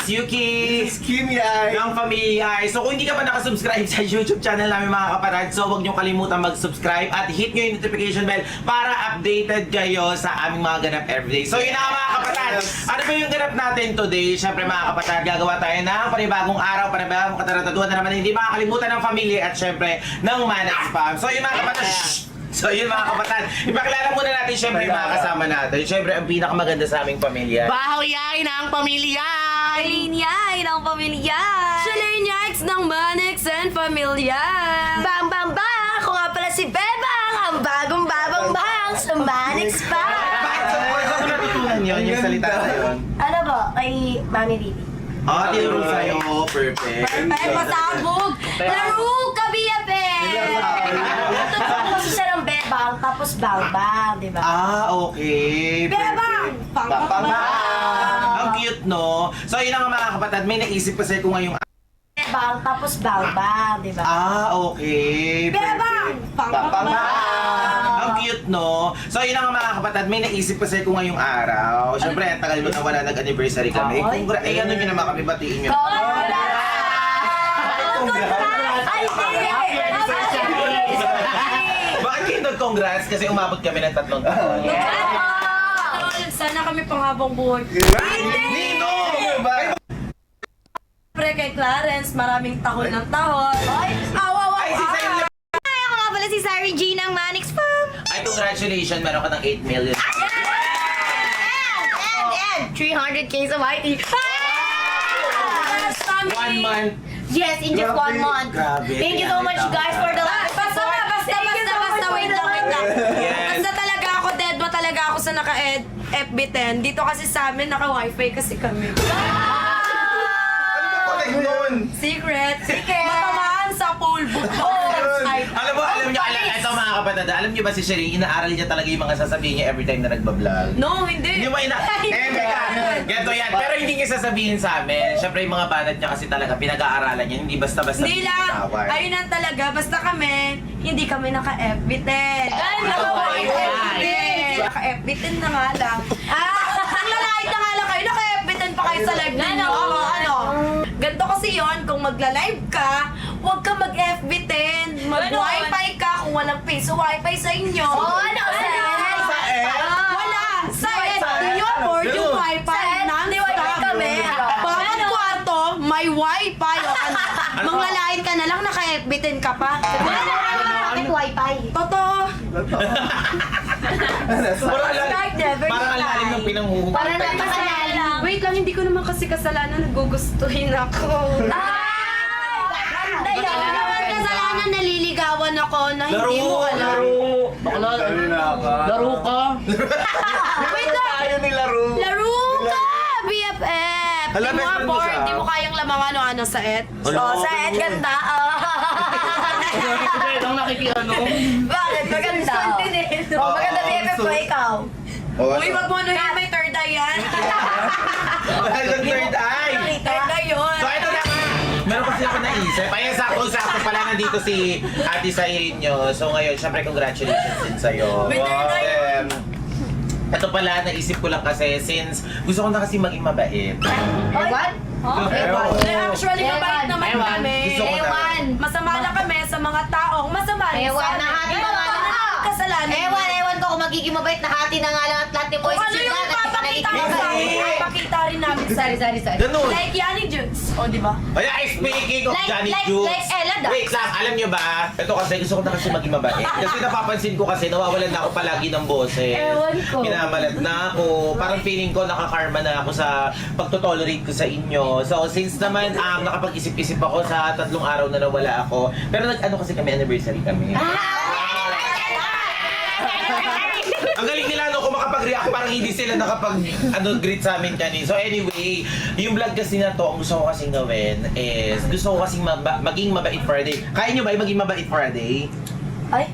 is Yuki Kimi ay ng Pamilya. So kung hindi ka pa nakasubscribe sa YouTube channel namin mga kaparad, so huwag nyo kalimutan mag-subscribe at hit nyo yung notification bell para updated kayo sa aming mga ganap everyday. So yun na nga mga kaparad. Ano ba yung ganap natin today? Siyempre mga kaparad, gagawa tayo ng panibagong araw, panibagong katarataduhan na naman na hindi makakalimutan ng pamilya at siyempre ng Manax Spam. So yun mga kaparad. So yun mga kapatid, ipakilala muna natin syempre yung mga kasama natin. Syempre ang pinakamaganda sa aming pamilya. Bahawyay ng pamilya! Linyay ng pamilya! Shaliniacs ng Manix and Pamilya! Bang bang bang! Ako nga pala si Bebang! Ang bagong babang bang sa Manix pa! Bakit sa mo natutunan yun, yung salita na yun? Ano ba? Kay Mami Riri. Ah, tinuro sa'yo. Perfect. Perfect! Pasabog! Laro ka, BFF! Tutulong kasi siya ng Bebang, tapos bang bang, di ba? Ah, okay. Bebang! Bang bang bang! Ang cute, no? So yun ang mga kapatid, may naisip kasi ko ngayong Bebang, tapos bang bang, di ba? Ah, okay. Bebang! Bang bang bang! Ang cute, no? So yun ang mga kapatid, may naisip kasi ko ngayong araw. Siyempre, ang tagal mo na wala nag-anniversary kami. Ay. Ano nyo naman kami, batiin nyo. Ay, Bakit kayo nag-congrats? Kasi umabot kami ng 3 taon. Sana kami panghabang buhay. Nino! Pre kay Clarence, maraming tahol ng tahol. Awaw! Ay, si Sayo! Ay, ako nga pala si Sari G ng Manix Farm. Ay, congratulations! Meron ka ng 8 million. And 300k sa YT. Yes, 1 month. Yes, in just 1 month. Grabe. Thank you so much guys for the love. Basta, wait lang. Yes. Basta talaga ako, dead mo talaga ako sa naka-FB10. Dito kasi sa amin, naka-wifi kasi kami. Ano ba connect nun? Secret. Matamaan sa pole book. Alam nyo, ito mga kapatid, alam nyo ba si Sherry, inaaral niya talaga yung mga sasabihin niya every time na nagbablog? No, hindi. Hindi mo Ganto yan. Pero hindi niya sasabihin sa amin. Siyempre yung mga banat niya kasi talaga pinag-aaralan niya. Hindi basta-basta Hindi lang. binitawan. Ayun lang talaga. Basta kami, hindi kami naka-FB10. Ay, naka-FB10. Naka-FB10 na nga lang. Ang lalait na nga lang kayo. Naka-FB10 pa kayo sa live ninyo. Ano? Ganito kasi yon, kung magla-live ka, huwag ka mag-FB10. Mag-wifi ka kung walang piso wifi sa inyo. Ano? Sa Wala! Sa do you afford yung wifi? Di wifi kami. Bawat kwarto, may wifi. O ano? Manglalain ka na lang, naka-FB10 ka pa. Bakit wifi? Totoo. Parang ang lalim ng pinanghuhugot. Para napakalalang. Wait lang, hindi ko naman kasi kasalanan, nagugustuhin ako. Ganda Hindi yun. naman kasalanan, naliligawan ako na hindi mo alam. Laro ka. Wait lang, Ayaw ni laro. laro ka, BFF. Hala, Di mo best friend mo afford, siya. di mo kayang lamangan o ano sa et. So, sa Ed, ganda. Ang nakikiano. Bakit? Maganda. Oh, maganda BFF ko, ikaw. Uy, wag mo ano yan, may third eye yan. Walang third eye. Third eye yun. So ito na nga. Meron kasi ako naisip. Ayan, sakto pala nandito si Ate Sainyo. So ngayon, syempre congratulations din sa'yo. May third eye. Ito pala, naisip ko lang kasi since gusto ko na kasi maging mabait. Ewan? Actually, mabait naman kami. Gusto ko na. Ewan. Masama lang kami sa mga taong masama rin Ewan sa na amin. hati Ganun na nga pa lang. rin kasalanan. Ewan ko kung magiging mabait na hati na nga lang at lahat ni Boys Kung ano yung papakita mo sa amin, papakita rin namin sa Sorry. Ganun. Like Yanni Judes. O, di ba? Ay, speaking of Like- Johnny like- Juice. like Ella Dax. Wait lang, alam nyo ba? Ito kasi gusto ko na kasi maging mabait. Kasi napapansin ko kasi nawawalan na ako palagi ng boses. Ewan ko. Minamalat na ako. Parang feeling ko nakakarma na ako sa pagtotolerate ko sa inyo. So since naman nakapag-isip-isip ako sa 3 araw na nawala ako. Pero nag-ano kasi kami, anniversary kami. Ang galing nila no, kung makapag-react parang hindi sila greet sa amin kanina. So anyway, yung vlog kasi na to, ang gusto ko kasing gawin is, gusto ko kasing maging mabait for a day. Kaya nyo ba yung maging mabait for a day? Ay,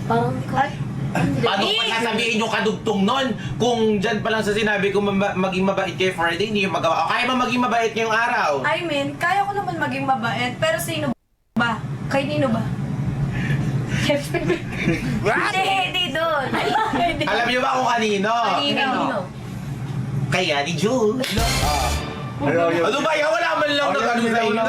parang hindi ko. Paano pa sasabihin yung kadugtong nun? Kung dyan pa lang sa sinabi ko maging mabait kayo for a day, hindi yung magawa. O kaya ba maging mabait ngayong araw? I mean, kaya ko naman maging mabait, pero sino ba? Kay Nino ba? Hindi doon. Alam niyo ba kung kanino? Kanino? Kaya ni Jules. Ano ba yan? Wala man lang nag-ano sa inyo.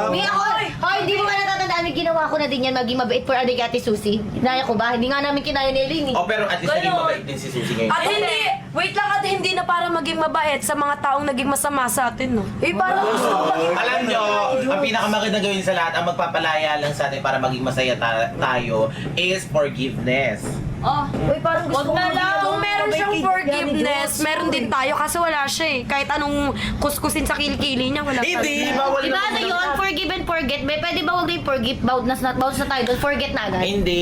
May ako, hoy, hindi mo nga natatandaan, may ginawa ko na din yan, maging mabait for adik Ate Susie. Kinaya ko ba? Hindi nga namin kinaya ni Eileen eh. Oh, pero at least naging mabait din si Susie ngayon. At hindi, wait lang, at hindi na para maging mabait sa mga taong naging masama sa atin, no? Eh, parang gusto ko maging Alam nyo, ang pinakamagandang gawin sa lahat, ang magpapalaya lang sa atin para maging masaya tayo is forgiveness. Uy, parang gusto ko Kung meron siyang forgiveness, meron din tayo kasi wala siya eh. Kahit anong kuskusin sa kilikili niya, wala Hindi, bawal Diba naman. ano yun? Forgive and forget. May pwede ba huwag na yung forgive? Bounce na tayo doon. Forget na agad. Hindi,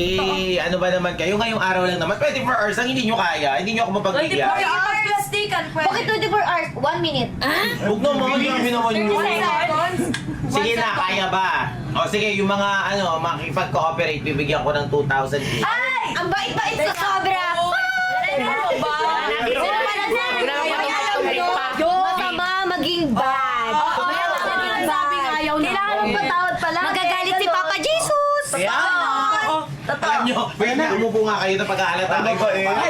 ano ba naman kayo? Ngayong araw lang naman, 24 hours lang, hindi nyo kaya, hindi nyo ako mapagbigyan. plastikan, Bakit 24 hours? 1 minute. Huwag naman, hindi naman yun. seconds. Sige na, kaya ba? O sige, yung mga makikipag-cooperate, bibigyan ko ng 2,000 each. Ay! Ang bait-bait sa sobra! Ano ba? Masama maging bad. Kailangan mong patawad pala. Magagalit si Papa Jesus! Alam nyo, pwede na umupo nga kayo na pag-aalata kayo sa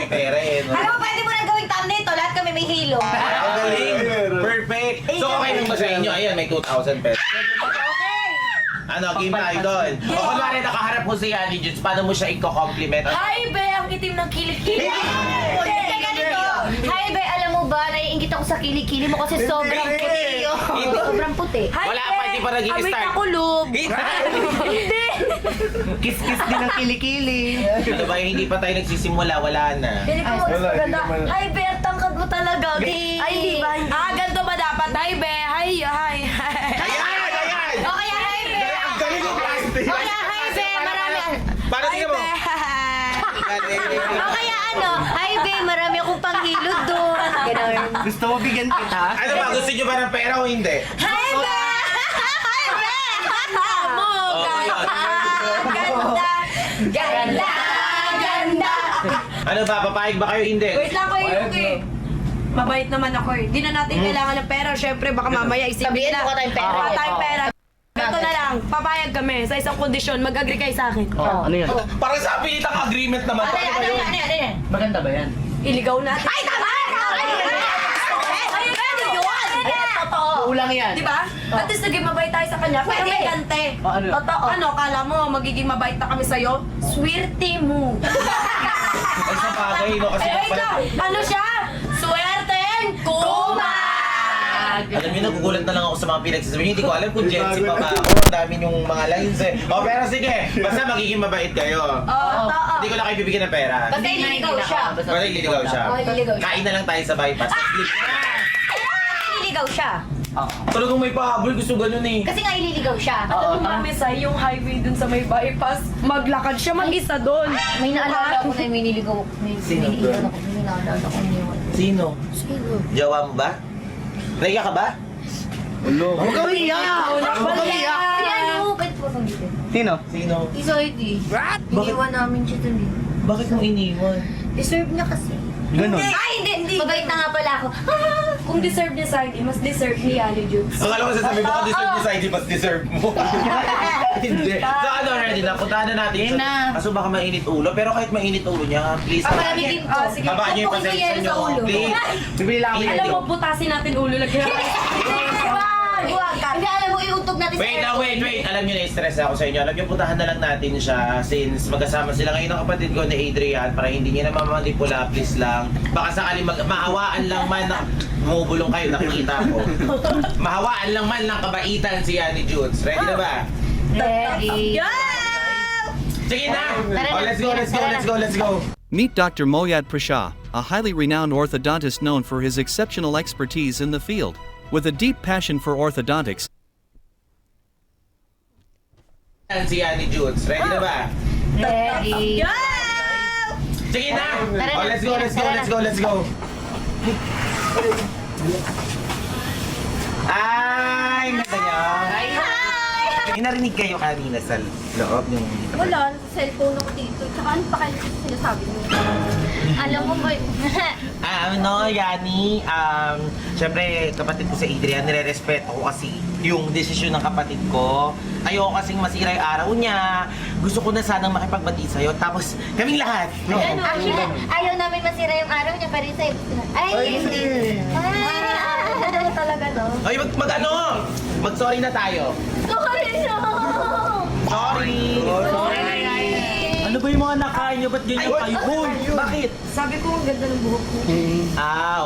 pera eh. no? Alam mo, pwede mo na gawing thumbnail to. Lahat kami may hilo. Ang galing! Perfect! So okay lang ba sa inyo? Ayan, may 2,000 pesos. Ano, game tayo doon. O kunwari nakaharap mo si Ali Judes, paano mo siya i-compliment? Ay, be, ang itim ng kilikili. Teka, ganito. Hi, Be, alam mo ba, naiingit ako sa kilikili mo kasi sobrang puti. Hindi. Sobrang puti. Wala pa, hindi pa naging Amoy start. kakulog. Hindi. Kiss-kiss din ang kilikili. Ano ba, hindi pa tayo nagsisimula, wala na. Pili ko mas Wala, maganda. hindi naman. Hi, Be, ang tangkad mo talaga. Ay, di ba? Ganito ba dapat? Hi, be. Hi. Ayan! Ayan! O kaya, hi, Be. Ang galing yung plastic! O kaya, hi, Be, marami. Paano tingnan mo? O kaya ano, hi, Be, marami akong panghilod doon. Ganun. Gusto mo bigyan kita? Ano ba, gusto nyo ba ng pera o hindi? Hi, Be! Hi, Be! Mo, Ganda! Ganda! Ganda! Ano ba, papayag ba kayo hindi? Wait lang kayo, okay. Mabait naman ako eh. Di na natin kailangan ng pera. Siyempre, baka mamaya isipin Sabihin na. mo ka tayong pera. Wala tayong pera. Ito na lang, papayag kami sa isang kondisyon. Mag-agree kayo sa akin. Ano yan? Parang sa pilitang agreement naman. Ano yan? Ano yan? Ano yan? Ano yan? Maganda ba yan? Iligaw natin. Ay, tama! Pwede yun! Totoo! Kulang yan. Di ba? At least naging mabait tayo sa kanya. Pero Pwede. may gante. Ano yun? Totoo. Ano, kala mo magiging mabait na kami sa'yo? Swerte mo. Ay, sa bagay, no? Kasi Wait lang. Ano siya? Swerteng kumag! alam niyo, nagugulat na lang ako sa mga pinagsasabi niyo. Hindi ko alam kung Gen Z pa ba ako. Ang dami yung mga lines eh. O, pero sige. Basta magiging mabait kayo. Oo. Hindi ko lang kayo bibigyan ng pera. Basta ililigaw siya. Basta ililigaw siya. Oo, ililigaw siya. Kain na lang tayo sa bypass. Ililigaw siya. Talagang may pahabol. Gusto ganun eh. Kasi nga ililigaw siya. Alam mo, Mami Sai, yung highway dun sa may bypass, maglakad siya mag-isa doon. May naalala ko na may niligaw. May niligaw ako. May naalala ko niwan. Sino? Sino? Jawa mo ba? Naiya ka ba? Huwag kang iyak! Huwag kang iyak! Si ano? Pwede po kang dito. Sino? Sino? Si Soidi. Iniwan namin siya dun eh. Bakit mo iniwan? Deserve niya kasi. Ganon. Ay, hindi. Mabait na nga pala ako. Kung deserve niya Saidi, mas deserve ni Ali Jukes. Akala ko sasabihin mo, deserve ni Saidi, mas deserve mo. Hindi. So ano, ready na. Puntahan na natin. Yun na. Kaso baka mainit ulo. Pero kahit mainit ulo niya, please. Marami din to. Sige. Habaan niyo yung Tutukin pasensya yan niyo. sa ulo. Please. Bibili lang ako. Init Alam mo, yun. butasin natin ulo lagi. Huwag ka. Hindi alam mo, iuntog natin sa Wait, wait. Alam niyo, na-stress ako sa inyo. Alam niyo, puntahan na lang natin siya since magkasama sila ngayon ng kapatid ko na Adrian para hindi niya na mamanipula, please lang. Baka sakali mahawaan lang man na bumubulong kayo, nakikita ko. Mahawaan lang man ng kabaitan si Annie Judes. Ready na ba? Ready. Sige na! Tara Oh, na. let's go. Meet Dr. Moyad Prasha, a highly renowned orthodontist known for his exceptional expertise in the field. With a deep passion for orthodontics, Si Annie Judes. Ready na ba? Ready. Sige na! Tara Oh, na. let's go. Ay, ganda niya. May narinig kayo kanina sa loob yung... Wala, nasa cellphone ako dito. Tsaka ano pa kayo sinasabi mo? Alam mo ba? Yani, syempre kapatid ko si Adrian, nire-respeto ko kasi yung desisyon ng kapatid ko. Ayoko kasing masira yung araw niya. Gusto ko na sanang makipagbati sa'yo. Tapos, kaming lahat. No? Actually, ayaw namin masira yung araw niya, pero sa'yo. Ay, hindi. Talaga Ay, mag-sorry na tayo. Sorry na! Sorry. Ano ba yung mga nakain nyo? Ba't ganyan kayo? Hoy! Bakit? Sabi ko, ang ganda ng buhok mo.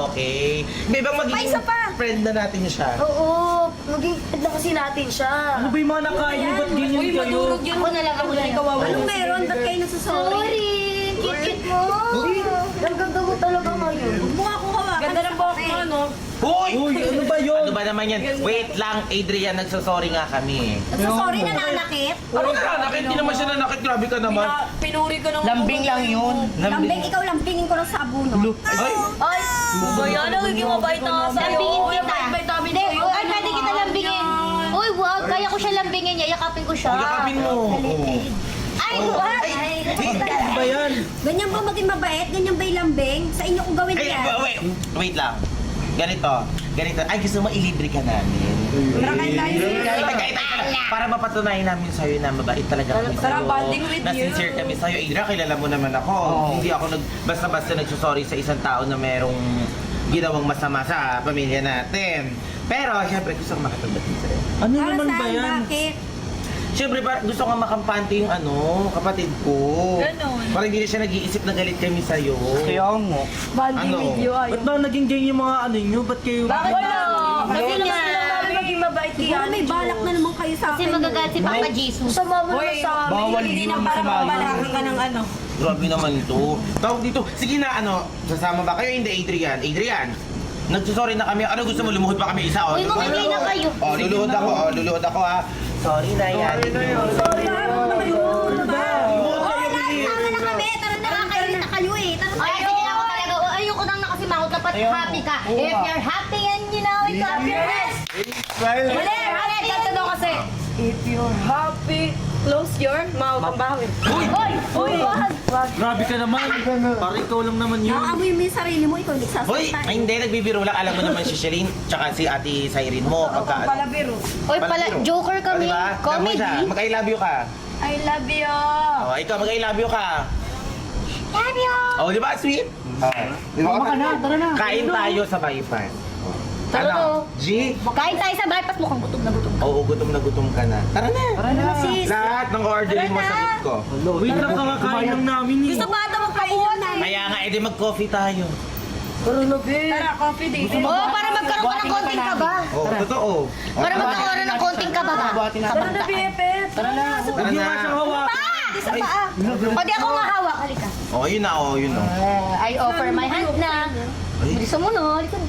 Okay. May bang magiging Pa, isa pa. friend na natin siya? Oo, maging na kasi natin siya. Ano ba yung mga nakain nyo? Ba't ganyan Uy, kayo? madurog yan. Ako na lang, ako na lang. Kawawa. Anong meron? Ba't kayo nagsasorry? Sorry! Kit-kit mo! Ang ganda mo talaga ngayon. Mukha ko hawakan. Ganda ng buhok mo, ano? Hoy! Uy, ano ba yun? Ano ba naman yan? Wait lang, Adrian, nagsasorry nga kami. Nagsasorry na nanakit? Ano ka? Nakit di naman siya nanakit. Grabe ka naman. Pinuri ko ng Lambing lang yun. Lambing, ikaw lambingin ko lang sa abuno. Ay! Ay! Bayan, nagiging mabait na nga sa'yo. Lambingin kita! Bait namin Hindi, sa'yo. ay, pwede kita lambingin! Uy, wag! Kaya ko siya lambingin, yayakapin ko siya. Yakapin mo. Oo. Ay, what? Ano ba yan? Ganyan ba maging mabait? Ganyan ba yung lambing? Sa inyo kong gawin Ay, yan. wait lang. Ganito. Ay, gusto mo ilibre ka namin. Tara, kain tayo. Para mapatunayan namin sa'yo na mabait talaga kami Tara, sa'yo. bonding with na you. sincere kami sa'yo. Adrian, kilala mo naman ako. Hindi ako basta-basta nagsusorry sa isang tao na merong ginawang masama sa pamilya natin. Pero, syempre, gusto ko makipagbatin sa'yo. Ano Para naman ba saan? yan? Bakit? Siyempre, gusto ko makampante yung kapatid ko. Ganon. Para hindi na siya nag-iisip na galit kami sa'yo. Kaya mo. Bonding Ano? with you, Ba't ayun. ba naging ganyan yung mga ano nyo? Ba't kayo... Bakit Wala. Kasi Kasi naman nga. sila namin maging mabait kay Siguro may balak na naman kayo sa Kasi akin. magagalit si Papa Jesus. Sama mo naman sa amin. bawal Hindi yun na sa para bayan. mabalakan ka ng ano. Grabe naman ito. Tawag dito. Sige na, sasama ba kayo? Hindi, Adrian. Adrian, nagsusorry na kami. Ano gusto mo? Lumuhod pa kami isa? Uy, mamigay na kayo. Luluhod ako ha. Sorry na yan. Sorry na. Lumuhod Oo, kayo, lahat bilis. tama na kami. Tara na, kayo na kayo eh. Tara na. Ay, sige na ako talaga. Ayoko nang nakasimangot. Dapat happy ka. If you're happy and you know it, clap your hands. Mali, ganito daw kasi. If you're happy, close your mouth. Ang bawi. Uy, wag. Grabe ka naman. Parang ikaw lang naman yun. Nakaamoy mo yung sarili mo, ikaw Hoy, nagsasalita. ay, hindi, nagbibiro lang. Alam mo naman si Shelene, tsaka si Ate Cyrene mo. Pagka, Palabiro. Uy, pala, joker kami. Diba? Tama siya. Comedy. Mag-I love you ka. I love you. Oh, ikaw, mag-I love you ka. Love you. Oh, di ba, sweet? Tama ka na, tara na. Kain tayo sa bypass. Tara na. G? Kain tayo sa bypass. Mukhang gutom na gutom. Oo, gutom na gutom ka na. Tara na. Tara na. Lahat ng ordering mo sagot ko. Wait lang, kakakain lang namin eh. Gusto pa ata magpakuha na. Kaya nga, edi mag-coffee tayo. Tara, coffee date. Oh, para magkaroon ka ng konting kaba. Oo, totoo. Para magkaroon ng konting kaba ba? Tara na, BFF. Tara na. Tara Huwag niyo na. nga siyang hawak. Isa pa ah. O di ako nga hawak. Halika. Oh, yun na, oh, yun na. I offer my hand na. Gusto mo no? Halika na.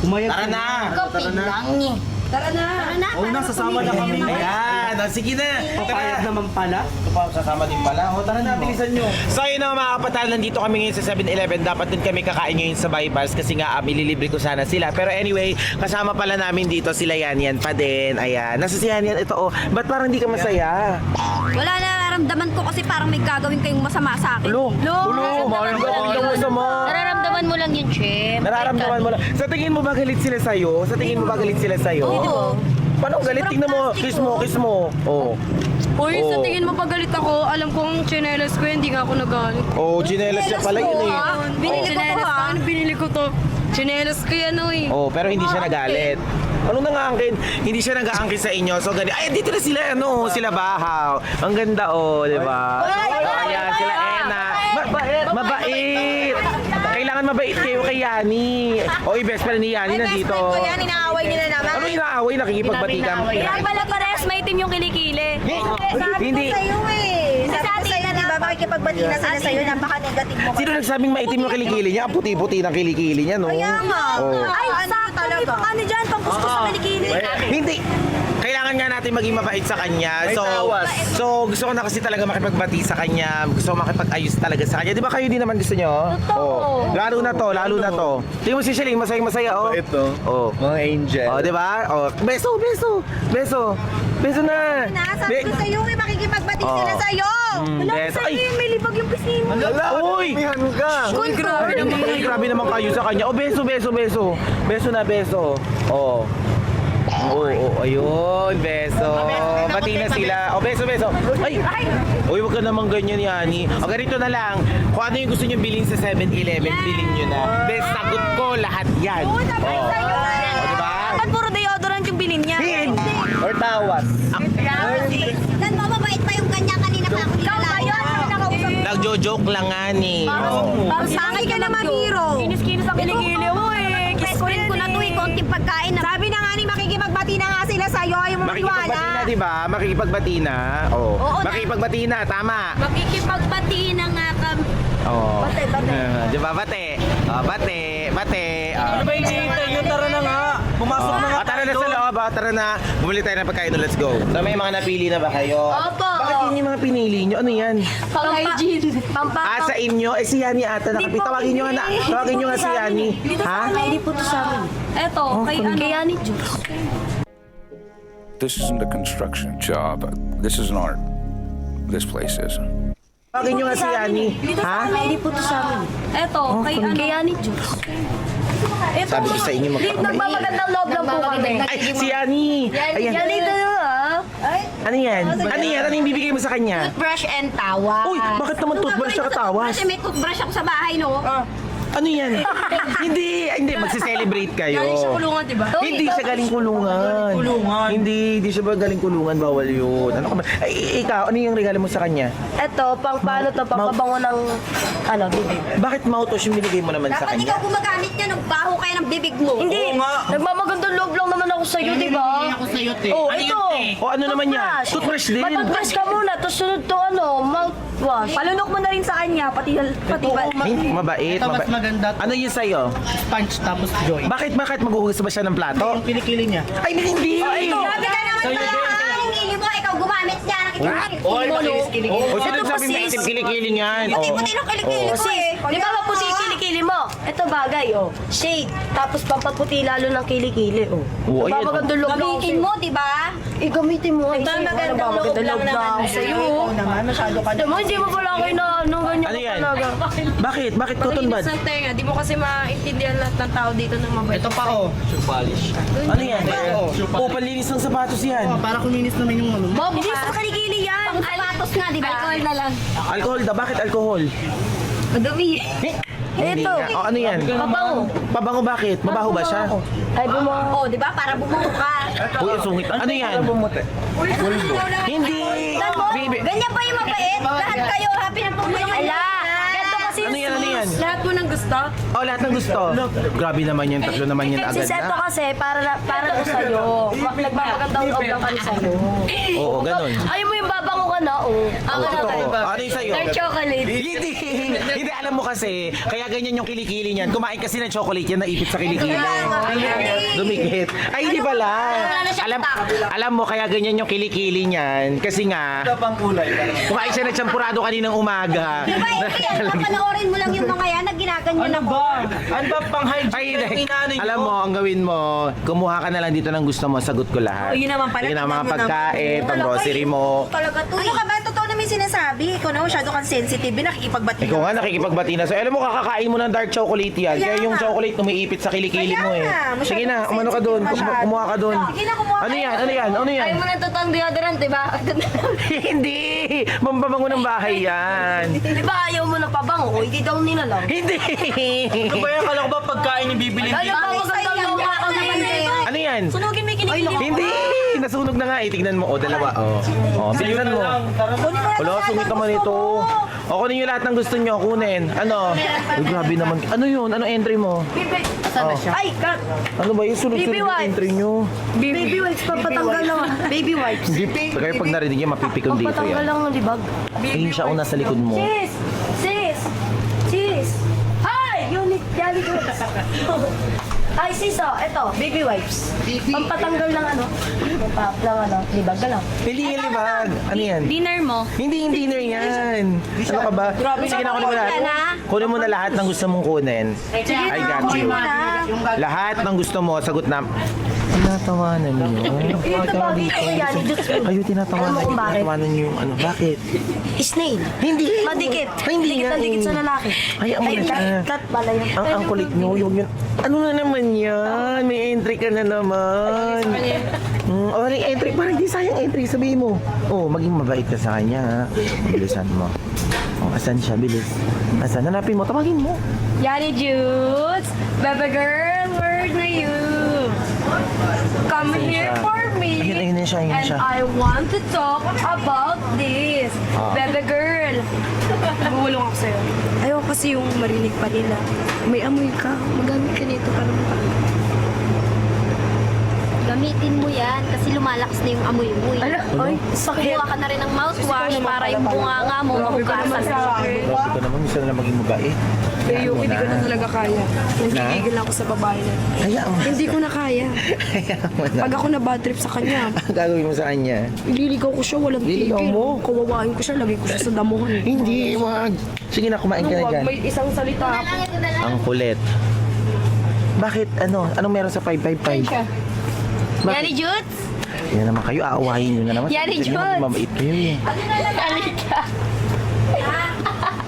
Umayag Tara na. Coffee lang niya. Tara na. Oo na, sasama na kami. Ayan, oh, sige na. Papayag naman pala. Ito pa, sasama din pala. O, tara na, bilisan nyo. So, yun na mga kapatal, nandito kami ngayon sa 7-Eleven. Dapat din kami kakain ngayon sa bypass kasi nga, ililibre ko sana sila. Pero anyway, kasama pala namin dito sila Yan pa din. Ayan, nasa si Yan, ito oh. Ba't parang hindi ka masaya? Wala na, nararamdaman ko kasi parang may gagawin kayong masama sa akin. Nararamdaman mo lang yun, Chef. Nararamdaman mo lang. Sa tingin mo ba galit sila sa'yo? Sa tingin mo ba galit sila sa'yo? Oo. Paano galit? Tingnan mo, kiss mo. Oh. Uy, sa Oo. tingin mo pag galit ako, alam kong chinelas ko, hindi nga ako nagalit. Oh, chinelas niya pala yun eh. Binili ko to ha. Ano binili ko to? Chinelas ko yan eh. Oh, pero hindi siya nagalit. Ano nang-aangkin? Hindi siya nag-aangkin sa inyo. So, ganyan. Ay, dito na sila, sila Bahaw. Ang ganda, oh, di ba? Ayan, sila Ena. Mabait. Kailangan mabait kayo kay Yani. O, best friend ni Yani nandito. inaaway nila naman. Ano inaaway? Nakikipagbati ka. Kaya pala parehas may itim yung kilikili. Hindi. Sabi ko sa'yo, di ba, makikipagbati na sila sa'yo, napaka-negative mo. Sino nagsabing maitim yung kilikili niya? Ang puti-puti ng kilikili niya, no? Kaya nga. Oh. Ay, sakto, may pang ano dyan, pang kuskus sa kilikili. Hindi. Kailangan nga natin maging mabait sa kanya. So gusto ko na kasi talaga makipagbati sa kanya. Gusto ko makipag-ayos talaga sa kanya. Di ba kayo din naman gusto nyo? Oh. Lalo na to. Tingnan mo si Shelly, masaya-masaya, oh. Ito. Oh. Mga angel. Oh, di ba? Oh, beso na. Sabi ko sa'yo, makikipagbati Oh. sila sa'yo. Beso. Ay, May libag yung pisngi mo. uy! Uy, grabe naman kayo sa kanya. Oh, beso. Beso na, beso. Oh. Ayun, beso. Bati na sila. Oh, beso. Ay! Uy, wag ka naman ganyan, Yani. O, ganito na lang. Kung ano yung gusto nyo bilhin sa 7-Eleven, bilhin nyo na. Best sagot ko, lahat yan. Oh, diba? Ba't puro deodorant Tawas. Nan mababait pa yung kanya kanina pa ako nilalait. Nagjo-joke lang nga ni. Pangit ka naman, Hiro. Kinis-kinis ang kilikili mo eh. Best friend ko na to eh, konting pagkain na. Sabi na nga ni, makikipagbati na nga sila sa'yo, ayaw mo Makikipagbati maniwala. na, di ba? Makikipagbati na. Oh. Oo, Makikipagbati na, tama. Makikipagbati na nga kami. Oh. Bate. Di ba, bate? Oh, bate. Ano ba hinihintay nyo? Tara na nga. Pumasok na nga. Tara na sa loob, tara na. Bumili tayo ng pagkain, let's go. So, may mga napili na ba kayo? Opo. Bakit yun yung mga pinili nyo? Ano yan? Pang-hygiene. Sa inyo? Eh, si Yani ata. Tawagin nyo nga na. Tawagin nyo nga si Yani. Ha? Hindi po to sa amin. Eto, kay Ani Juice. This isn't a construction job. This is an art. This place is. Tawagin nyo nga si Yani. Ha? Hindi po to sa amin. Eto, kay Ani Juice. Sabi ko sa inyo magkakamay. Nagmamagandang loob lang po kami. Ay, si Yani! Ayan. Yan ito Ano yan? Ano yan? Ano yung bibigay mo sa kanya? Brush and tawa. Uy, bakit naman toothbrush na katawas? Kasi may toothbrush ako sa bahay, no? Ano yan? Hindi, magse-celebrate kayo. Galing sa kulungan, diba? Hindi siya galing kulungan. Hindi siya ba galing kulungan? Bawal yun. Ano ka ba? Ay, ikaw, ano yung regalo mo sa kanya? Ito, pang paano to, pang pabango ng, bibig. Bakit mouthwash yung binigay mo naman sa Dapat kanya? ikaw gumagamit niya ng baho kaya ng bibig mo. Hindi, nagmamagandang loob lang naman ako sa'yo, di ba? Oh, ito. O ano naman yan? Toothbrush din. Matutbrush ka muna, tapos sunod to mouthwash. Palunok mo na rin sa kanya, pati Mabait. maganda. Ano yun sa'yo? Punch tapos joy. Bakit maghuhugas ba siya ng plato? Yung kilikili niya. Ay, hindi! Grabe ka naman pala, ha? Yung ili mo, ikaw gumamit niya ng kilikili. O, sino sabi may itim kilikili niyan? Puti-puti ng kilikili ko eh. Di ba maputi yung kilikili mo? Ito bagay, shade. Tapos pampaputi lalo ng kilikili, Oo, ayan, Nagmamagandang loob lang ako Gamitin sa'yo. mo, di ba? Gamitin mo. Ito, magandang loob lang naman sa'yo. naman, masyado ka Alam mo, hindi mo pala kayo na ganyan Ano yan? talaga. Bakit? Bakit cotton bud? Malinis ng tenga, di mo kasi maintindihan lahat ng tao dito ng mabait. Ito pa Ano yan? O, panlinis ng sapatos yan. Para kuminis naman yung ano. Hindi sa kilikili yan. Pang sapatos nga, di ba? Alcohol na lang. Alcohol daw. Bakit alcohol? Madumi. Hindi nga. O, ano yan? Pabango. Pabango bakit? Mabaho ba siya? Ay, Oh, di ba? Para bumuho ka. Uy, ang sungit. Ano yan? Hindi! Baby. Ganyan pa yung mabait. Lahat kayo, happy na po kayo. Ala! Ganito kasi Ano yan? Ano yan? Lahat mo ng gusto. Oh, lahat ng gusto. Grabe naman yan. Tatlo naman yan agad Sis, ito na. kasi para to sa'yo. Nagmamagandang loob lang kami sa'yo. Oo, ganun. Ayaw mo yung babango ka na, Ako na Totoo. tayo. Ano yung sa'yo? Dark chocolate. Hindi. Hindi, alam mo kasi, kaya ganyan yung kilikili niyan. Kumain kasi ng chocolate yan, naipit sa kilikili. Dumikit. Ay, hindi pala. Alam mo, kaya ganyan yung kilikili niyan. Kasi nga, kumain siya ng champurado kaninang umaga. Di ba, yan, papanoorin mo lang yung mga yan na ginaganyan ako. Ano ba pang Ay, alam mo, ang gawin mo, kumuha ka na lang dito ng gusto mo, sagot ko lahat. yun naman pala, Yun ang mga tingnan mo pagkain, pang grocery mo. Talaga to. Ano ka ba? Totoo naman yung sinasabi. Ikaw na masyado kang sensitive. Nakikipagbati Ikaw nga nakikipagbati na. So, alam mo, kakakain mo ng dark chocolate yan. Kaya yung nga. chocolate umiipit sa kilikili Kaya mo eh. nga, masyado Sige na, kang umano ka doon. sensitive masyado. Kumuha ka doon. Sige na, kumuha Ano ka. yan? Ano yan? Ano yan? Ayaw mo na tutang deodorant, di ba? Hindi! Mampabango ng bahay yan. Di ba ayaw mo na pabango? Hindi daw nila lang. Hindi! Ano ba yan? Kala ko ba pagkain yung bibili Ano dito? ba magandang loob ako naman kayo? Ano yan? Sunugin mo yung kilikili mo. Hindi! Nasunog na nga eh. Tignan mo. O, dalawa. O, bilisan mo. Wala, sungit naman ito. O, kunin nyo lahat ng gusto nyo. Kunin. Ano? Uy, grabe naman. Ano yun? Ano entry mo? Ay, cut! Ano ba yung sunod-sunod Baby yung wipes. entry nyo? Baby wipes, papatanggal lang. Baby wipes. Hindi. Kaya pag narinig nyo, mapipikon dito Papatanggal yan. lang ng libag. Ayun siya una sa likod mo. Sis! Sis! Sis! Hi! Unit Jolly Goods. Ay, sis, eto, baby wipes. Pampatanggal ng libag ka lang. Hindi yung libag. Ano yan? Dinner mo. Hindi yung dinner yan. Ano ka ba? Sige na, kunin mo lahat. Kunin mo na lahat ng gusto mong kunin. I got you. Lahat ng gusto mo, sagot na. Tinatawanan niyo. Ito ba, Jolly Goods. Kayo tinatawanan Alam mo niyo. kung bakit? Tinatawanan niyo yung ano. Bakit? Snail. Hindi. Madikit. Ay, hindi Dikit nga na dikit eh. sa lalaki. Ay, ang kulit na. Cut pala yun. Ang kulit nyo, yun. Ano na naman yan? May entry ka na naman. O, may entry. Parang di sayang entry. Sabihin mo. Oh, maging mabait ka sa kanya, ha? Bilisan mo. Oh, asan siya? Bilis. Asan? Hanapin mo. Tawagin mo. Yani Judes, baby girl, where are you? Come here for me. Ayun na siya, ayun na And siya. I want to talk about this. Bebe girl. Bumulong ako sa'yo. Ayaw kasi yung marinig pa nila. May amoy ka. Magamit ka nito para Gamitin mo yan kasi lumalakas na yung amoy mo. Ay, sakit. Kumuha ka na rin ng mouthwash para yung bunganga mo mahugasan. Grabe ka naman, minsan na lang maging mabait. Pero hindi ko na talaga kaya. Nagkikigil ako sa babae na. Kaya mo. Hindi ko na kaya. Kaya mo na. Pag ako na bad trip sa kanya, Ang gagawin mo sa kanya? ililigaw ko siya, walang tigil. Liligaw mo? Kawawain ko siya, lagay ko siya sa damuhan. Hindi, wag. Sige na, kumain ka na Wag, dyan. may isang salita ako. Ang kulit. Bakit, anong meron sa 555? Bakit? Yani Jutes? Yan naman kayo, aawahin nyo na naman. Yan, Sabi nyo, George. mabait kayo eh.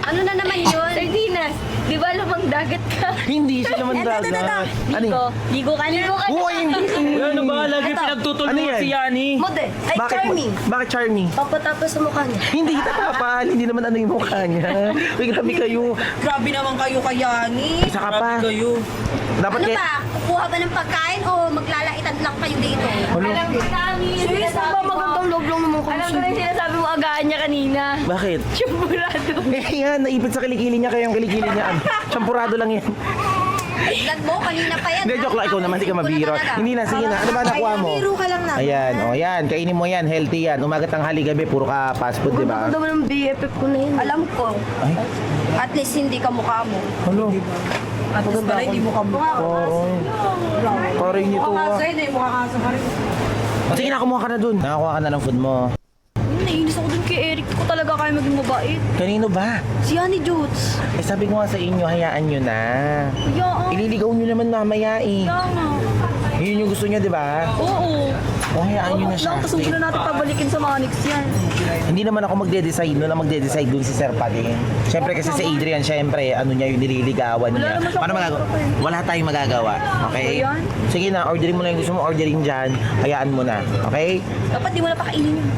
Ano na naman yun? Sardinas, di ba lumang dagat ka? Hindi siya naman dagat. Ano yun? Ligo ka na. Uy, hindi. Ano ba? Lagi Ito. pinagtutulungan Ano yan? si Yani. Mode. Ay, Bakit, charming. bakit charming? Papatapos sa mukha niya. Hindi kita kapal, hindi naman ano yung mukha niya. Uy, katabi kayo. Grabe naman kayo kaya ni. Isa ka pa. Kayo. Dapat Ano kaya... ba? Kukuha ba ng pagkain o maglalaitan lang kayo dito? Alam ko namin. Serious na ba magandang loob lang naman Alam ko na yung sinasabi mo agaan niya kanina. Bakit? Champurado. Eh yan, naipit sa kilikili niya kaya yung kilikili niya. Champurado lang yan. Vlog mo, kanina pa yan. Hindi, joke lang. Ikaw naman, hindi ka mabiro. Hindi na, sige na. Ano ba nakuha mo? Biro ka lang na. Ayan, yan. Kainin mo yan. Healthy yan. Umaga tanghali gabi, puro ka fast food, di ba? Ang naman ng BFF ko na yun. Alam ko, Ay, at least hindi ka mukha mo. ano? At least pala hindi mukha mo. Parang nito ah. hindi mukha ka sa rin. Sige na, kumuha ka na dun. Nakakuha ka na ng food mo. Naiinis ako dun kay Eric. Ko talaga kaya maging mabait. Kanino ba? Si Yani Jutes. Eh sabi ko nga sa inyo, hayaan nyo na. Kaya Ililigaw nyo naman mamaya eh. nga. Yun yung gusto nyo, di ba? Oo. O hayaan nyo na siya. Tapos hindi na natin pabalikin sa Manix yan. Hindi naman ako magde-decide doon, magde-decide doon si Sir Pading. Siyempre kasi si Adrian, siyempre, ano niya yung nililigawan niya. naman siyang Paano magagawa? Wala tayong magagawa, okay? Ayan. Sige na, orderin mo na yung gusto mo orderin dyan. Hayaan mo na, okay? Dapat di mo na pakainin yun.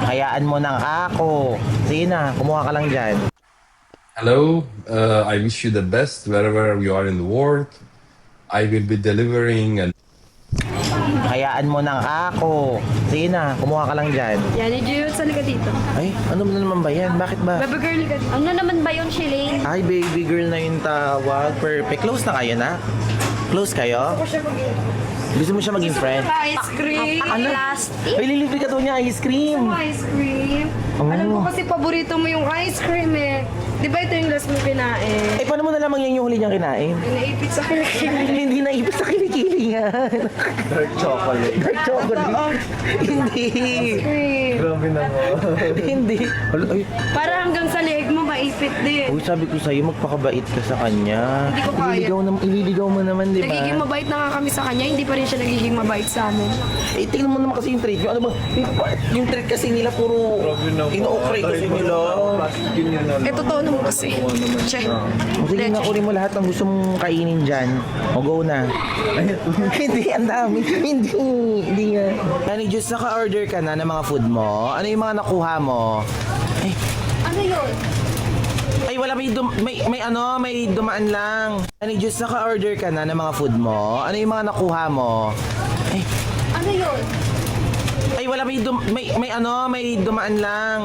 Hayaan mo na ako. Sige na, kumuha ka lang dyan. Hello, I wish you the best wherever you are in the world. I will be delivering an Hayaan mo na ako. Sige na, kumuha ka lang dyan. Yani Jutes, halika dito. Ay, ano na naman ba yan? Bakit ba? Baby girl ka dito. Ano naman ba yun, Shilane? Ay, baby girl na yung tawag. Perfect. Close na kayo na? Close kayo? Gusto mo siya maging friend? Ice cream. Ano? Plastic? Ay, lilibre ka daw niya ice cream. Ice cream. Oh. Alam ko kasi paborito mo yung ice cream eh. Di ba ito yung last mo kinain? Eh, paano mo nalaman yan yung huli niyang kinain? Naipit sa kilikili. Hindi naipit sa kilikili yan. Dark chocolate. Dark chocolate. Hindi. Cream. Grabe naman. Hindi. Ay, Para hanggang sa leeg mo maipit din. uy, sabi ko sa'yo, magpakabait ka sa kanya. Hindi ko kaya. Ililigaw mo naman, di ba? Nagiging mabait na nga kami sa kanya, hindi pa rin siya nagiging mabait sa amin. Eh, tingnan mo naman kasi yung treat nyo. Ano ba? Yung treat kasi nila puro ino-okray kasi nila. Eh, totoo naman kasi. Che. Sige na, kunin mo lahat ng gusto mong kainin dyan. O, go na. Hindi, ang dami. Hindi nga. Yani, just naka-order ka na ng mga food mo. Ano yung mga nakuha mo? Ay, Ano yun? ay wala, may dumaan lang. Yani, just naka-order ka na ng mga food mo. Ano yung mga nakuha mo? Ay, Ano yun? ay wala, may dumaan lang.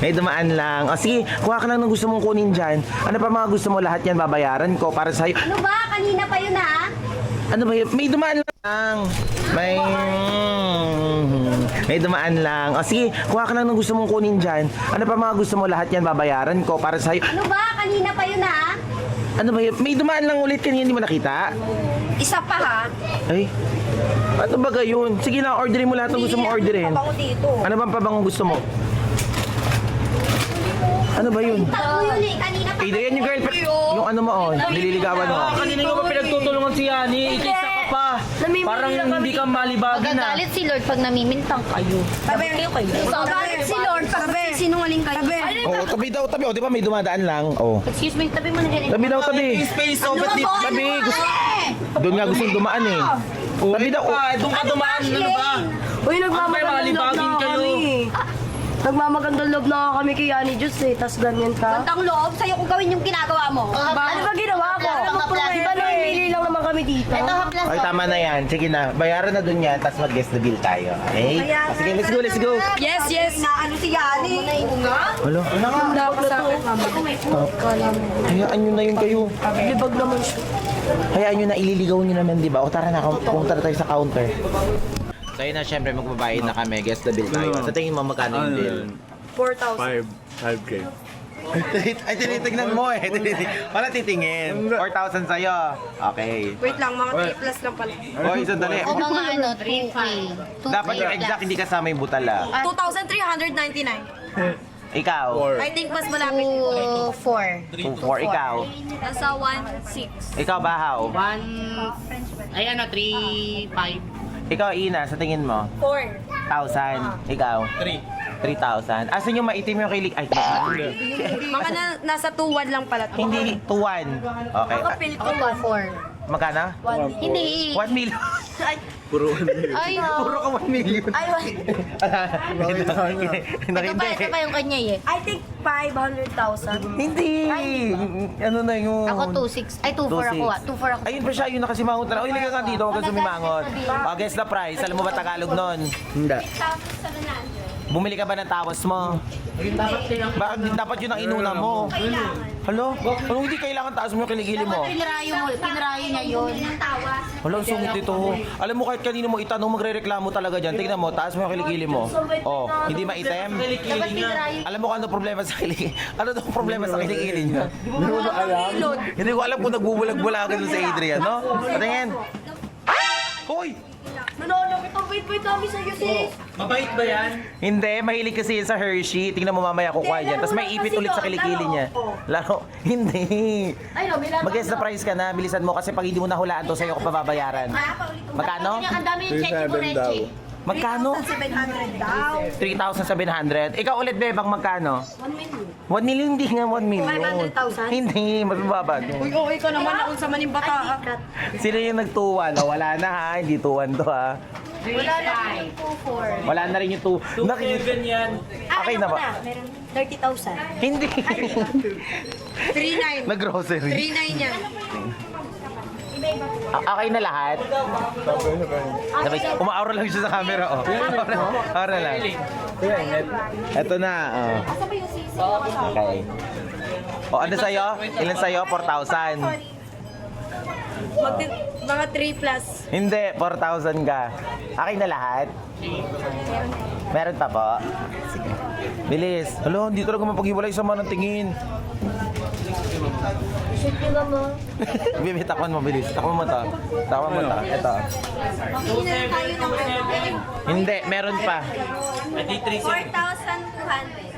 May dumaan lang. O sige, kuha ka lang ng gusto mong kunin dyan. Ano pa mga gusto mo, lahat yan babayaran ko para sa'yo. Ano ba? Kanina pa yun ha? Ano ba yun? May dumaan lang. May dumaan lang. O sige, kuha ka lang ng gusto mong kunin dyan. Ano pa mga gusto mo, lahat yan babayaran ko para sa'yo. Ano ba? Kanina pa yun ha? Ano ba yun? May dumaan lang ulit kanina, hindi mo nakita? Isa pa ha? Ay, ano ba gayon? Sige na, orderin mo lahat ng gusto mong orderin. Pabango dito. Ano bang pabangong gusto mo? Ano ba yun? Tago yun eh. Kanina pa. Adrian, yung girlfriend, yung ano mo, oh, nililigawan mo. Kanina ko pa pinagtutulungan si Yani. Ikisa ka pa. Namimili Parang lang kami. hindi ka malibagin na. Magagalit si Lord pag namimintang kayo. Tabi. Magagalit si Lord pag sinungaling kayo. Oh, tabi daw, tabi. Oh, di ba may dumadaan lang? Oh. Excuse me, tabi mo na dyan. Tabi daw, tabi. Space, oh, ba't di? Tabi, doon nga gustong dumaan eh. Tabi daw. Oh. Doon ka dumaan. Ano ba? Uy, Ano ba, nagmamagandang loob malibagin na kayo? kami. Nagmamagandang loob na kami kay Yani Jutes eh. Tas ganyan ka. Gandang loob, sa'yo kung gawin yung ginagawa mo. Ano ba ginawa ko? Di ba namimili lang naman kami dito. Ito, haplas. Okay, tama na yan. Sige na, bayaran na dun yan, tapos mag-guess the bill tayo. Okay? Sige, let's go. Yes, yes. Na ano si Yani. Alo, ano nga? Dapat sa akin, mama. Hayaan nyo na yun kayo. Libag naman siya. Hayaan nyo na, ililigaw nyo naman, di ba? O tara na, punta na tayo sa counter. So yun na, syempre, magbabayad na kami. Guess the bill tayo. Sa tingin mo, magkano yung bill? 4,000. 5K. Ay, tinitignan mo eh. Wala titingin. 4,000 sa'yo. Okay. Wait lang, mga 3 plus lang pala. Oy, sandali. O mga ano, 3K. Dapat yung exact, hindi kasama yung butala. 2,399. Ikaw. I think mas malapit. 4. 2,4. Ikaw. Nasa 1,600. Ikaw, Bahaw. 3,500. Ikaw, Ina, sa tingin mo? 4. 1,000. Ikaw? 3,000. Asan yung maitim yung kilig? Ay, Mga nasa 2,1 lang pala. hindi, 2,1. Okay. Kapil ko. Ako 4. Magkano? Hindi. 1 million. Ay, Puro ka 1 million. Ay, ito pa yung kanya eh. I think 500,000. Hindi. Ano na yun? Ako 2,600. Ay, 2,400 ako ah. 2,400 ako. Ayun pa siya, yun nakasimangot na. Uy, liga ka dito, huwag kang sumimangot. Guess the price. Alam mo ba Tagalog nun? Hindi. Bumili ka ba ng tawas mo? Bakit dapat yun ang inuna mo? Halo? Ano hindi kailangan taas mo yung kiligili mo? Pinarayo niya yun. Wala, ang sungit dito. Alam mo, kahit kanino mo itanong, magre-reklamo talaga dyan. Tignan mo, taas mo yung kiligili mo. Oh, hindi maitem? Dapat pinarayo. Alam mo kung ano problema sa kiligili? Ano daw problema sa kiligili niya? Hindi mo ba alam? Hindi ko alam kung nagbubulag-bulagan doon sa Adrian, no? Patingin. Hoy! Manolo, wait kami sa'yo, sis. Hindi, mahilig kasi yun sa Hershey. Tingnan mo mamaya kukuha yan. Tapos may ipit ulit sa kilikili niya. Laro? Hindi. Ay, no, may Mag-guess the price ka na. Bilisan mo kasi pag hindi mo nahulaan to, sa'yo ko pababayaran. Magkano? Ang dami yung cheche mo, 3,700 daw. Reggie. Magkano? 700 daw. 3,700. Ikaw ulit, Bebang, magkano? 1 million. 1 million, hindi nga 1 million. 500,000? Hindi, mas mababa. Uy, okay ka naman ako sa manimbata. Sino yung nagtuwan? Oh, wala na ha, hindi tuwan to ha. Wala na yung 2,400. Wala na rin yung 2. Nakikita yan. Okay na ba? Meron 30,000. Hindi. 3,900. Nag-grocery. 3,900 yan. Okay na lahat? Sabay, umaura lang siya sa camera, oh. Aura lang. Eto na, oh. Okay. O, ano sa'yo? Ilan sa'yo? 4,000. Mga 3 plus. Hindi, 4,000 ka. Okay na lahat? Meron pa po? Sige. Bilis. Hala, hindi talaga mapaghiwalay sa manang tingin. Shoot nyo ba mo? Bibi, takpan mo, bilis. Takpan mo to. Takpan mo to. Ito. Hindi tayo ng Hindi, meron pa. 4,200.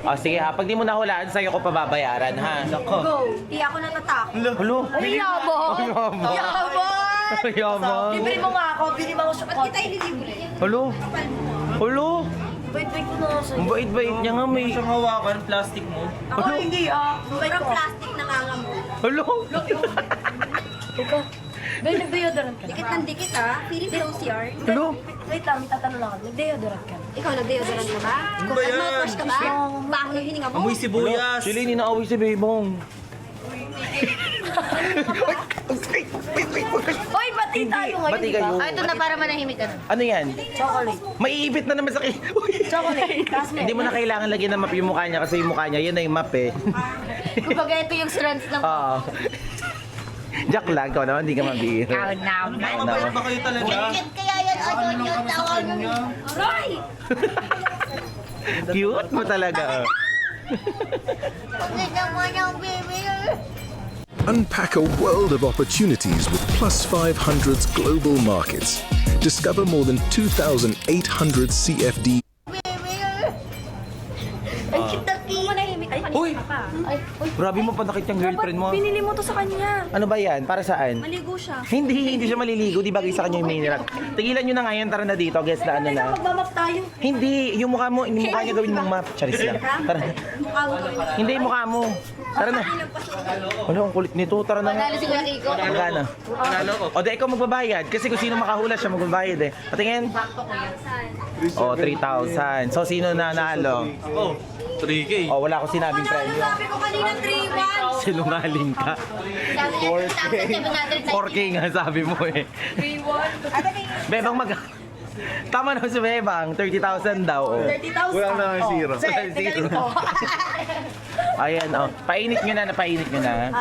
O, sige ha. Pag di mo nahulaan, sa'yo ko pababayaran, ha? Go. Di ako natatakot. Hulo. Ay, yabang! Yabang. Yabang! Yabang. Libre mo nga ako, bili mo ako sa Ba't kita ililibre? Hulo. Hulo. Wait ko na nga sa'yo. Ang bait-bait niya nga, may siyang hawakan. Ako hindi ah. Sobrang plastic nangangamu. Hulo. Ikaw. Gaya, nag-deodorant ka na. Dikit ng dikit ah. Feeling close yard. Hulo. Wait lang, may tatanong lang ako. Nag-deodorant ka na. Ikaw nag-deodorant ka ba? Kung mouthwash ka ba? Baho yung hininga mo? Amoy Sibuyas. Sila hindi naaway si Bebong. Hoy, bati tayo ngayon, Bati di ba? kayo. Ah, ito na para manahimik ka na. Ano yan? Chocolate. Maiipit na naman sa Chocolate. Tapos may... Hindi mo na kailangan lagyan ng map yung mukha niya kasi yung mukha niya, yun na yung map eh. Kumbaga ito yung strands ng... Oo. Jack lang, ikaw naman, hindi ka mabihira. Oh, no. Mabait ba kayo talaga? Kaya yan, yung tawag nyo. Aray! Cute mo talaga. Pagkita mo ng baby. Unpack a world of opportunities with Plus 500's global markets. Discover more than 2,800 CFD. Ay, kitaki. Manahimik ka. Uy! Grabe mo pa nakita yung girlfriend mo. Pinili mo to sa kanya. Ano ba yan? Para saan? Maligo siya. Hindi siya maliligo. Di bagay sa kanya yung mineral. Tigilan nyo na ngayon, tara na dito. Guess na ano na. Magmamap tayo. Hindi, yung mukha mo, yung mukha niya gawin mong map. Charis lang. Tara na. Mukha mo gawin. Hindi, yung mukha mo. Tara na. Ano, ang kulit nito. Tara na nga. Dali si Kuya Kiko. Magkano? O, di ikaw magbabayad. Kasi kung sino makahula siya magbabayad eh. Patingin. O, 3,000. So, sino nanalo? 3K. Oh, wala akong sinabing premium. Sabi ko kanina 3-1. Sinungaling ka. 4K nga sabi mo eh. 3-1. Bebang Tama na si Bebang, 30,000 daw. Oh. 30,000. Wala na ang zero. Zero. Ayan, oh. Painit nyo na.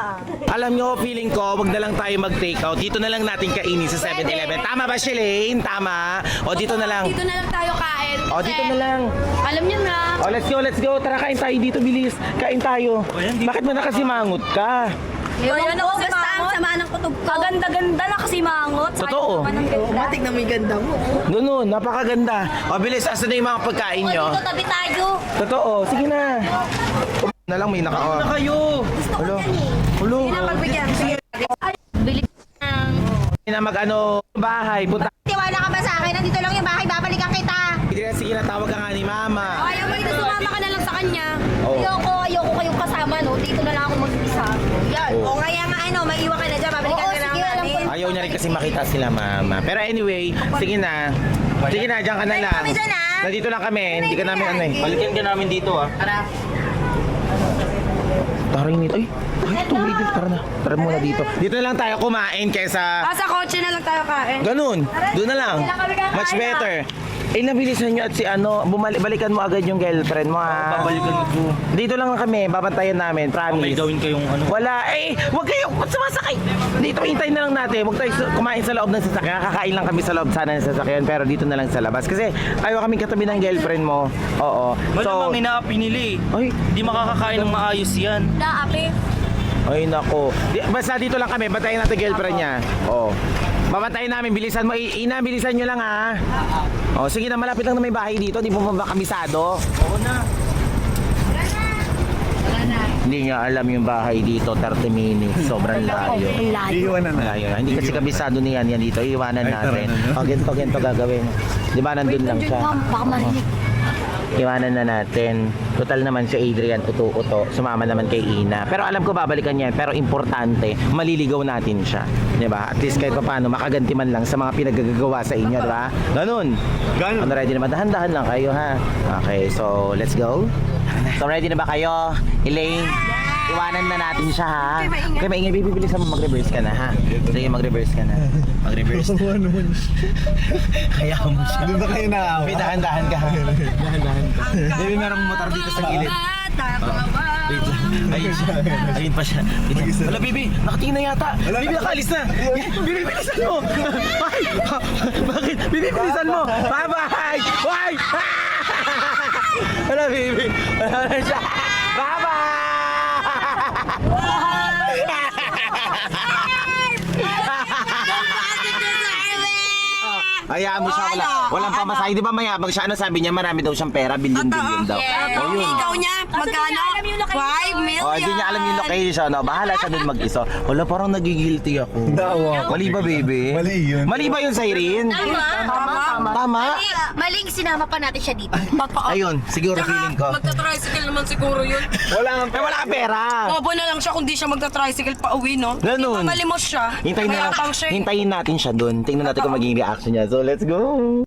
Alam nyo, feeling ko, wag na lang tayo mag-take out. Dito na lang natin kainin sa 7-Eleven. Tama ba, Shalane? Tama. O, dito na lang. Dito na lang tayo kain. O, dito na lang. Alam niyo na. O, let's go. Tara, kain tayo dito, bilis. Kain tayo. Bakit mo nakasimangot ka? Ayun ako si Basta ang sama ng kutob ko. Kaganda-ganda na kasi mangot. Totoo. Matik na may ganda mo. Noon, napakaganda. O, bilis, asan na yung mga pagkain nyo? Dito tabi tayo. Totoo, sige na. Na lang, may naka-on. Na kayo. Hulo. Hulo. Pagbigyan. Sige. Bili ng... Na mag-ano, bahay, punta. Tiwala ka ba sa akin? Nandito lang yung bahay, babalikan kita. Sige na, tawag ka nga ni Mama. Ayaw mo ito, sumama ka na lang sa kanya. Oo. Ayoko kayong kasama, no? Dito na lang ako mag-isa. Yan. Oo. O kaya nga, maiiwan ka na dyan, babalikan na lang natin. Ayaw niya rin kasi makita sila Mama. Pero anyway, sige na. Sige na, dyan ka na lang. kami dyan, ah. Nandito lang kami, hindi ka namin ano eh. Balikan ka namin dito ah. Tara init. Ay, tumigil. Tara na. Tara muna dito. Dito na lang tayo kumain kaysa... Sa kotse na lang tayo kain. Ganun. Doon na lang. Much better. Eh, nabilisan nyo at si ano, balikan mo agad yung girlfriend mo ha. Babalikan ko. Dito lang kami, babantayan namin, promise. May gawin kayong ano. Wala, wag kayong sumasakay. Dito, hintayin na lang natin. Huwag tayo kumain sa loob ng sasakyan. Kakain lang kami sa loob sana ng sasakyan, pero dito na lang sa labas. Kasi ayaw kaming katabi ng girlfriend mo. Oo. Malamang inaapi nila eh. Ay, Hindi makakakain ng maayos yan. Naapi. ay nako. Basta dito lang kami, bantayan natin girlfriend niya. Oo. Babantayan namin, bilisan mo. Ina, bilisan nyo lang ha. O, sige na, malapit lang na may bahay dito. Di mo ba kamisado? Oo na. Hindi niya alam yung bahay dito, 30 minutes. Sobrang layo. Iiwanan na. Layo. Hindi kasi kabisado niyan dito. Iiwanan natin. O, ganito gagawin. Di ba nandun lang siya? Baka marinig. Iwanan na natin. Total naman si Adrian, uto-uto. Sumama naman kay Ina. Pero alam ko babalikan niya. Pero importante, maliligaw natin siya. Di ba? At least kahit paano, makaganti man lang sa mga pinagagawa sa inyo, di ba? Ganun. Ano, ready na ba? Dahan-dahan lang kayo, ha? Okay, so let's go. So ready na ba kayo? Elaine? Iwanan na natin siya, ha? Okay, maingay. Bibilisan mo, mag-reverse ka na, ha? Sige, mag-reverse ka na. Mag-reverse na. Kaya mo siya. Doon ba kayo naawa? May dahan-dahan ka, ha? Baby, merong motor dito sa gilid. Wait lang. Ayun siya. Ayun pa siya. Wait lang. Wala, Bibi. Nakatingin na yata. Bibi, nakaalis na. Bibi, bilisan mo. Ay! Bakit? Bibi, bilisan mo. Bye-bye! Bye! Wala, Bibi. Wala na siya. Bye-bye! Hayaan mo siya, walang pamasahe. Di ba mayabang siya? Ano sabi niya? Marami daw siyang pera, billion-billion daw. O yun. Ikaw niya, magkano? 5 million. O, hindi niya alam yung location. No? Bahala siya dun mag-isa. Wala, parang nagigilty ako. Dawa. Mali ba, baby? Mali yun. Mali ba yun, Cyrene? Tama? Maling sinama pa natin siya dito. Ayun, siguro feeling ko. Magta-tricycle naman siguro yun. Wala kang pera. Bobo na lang siya kung di siya magta-tricycle pa uwi, no? Ganun. Malimos siya. Hintayin Mayabang siya. hintayin natin siya dun. Tingnan natin kung magiging reaction niya. So, let's go.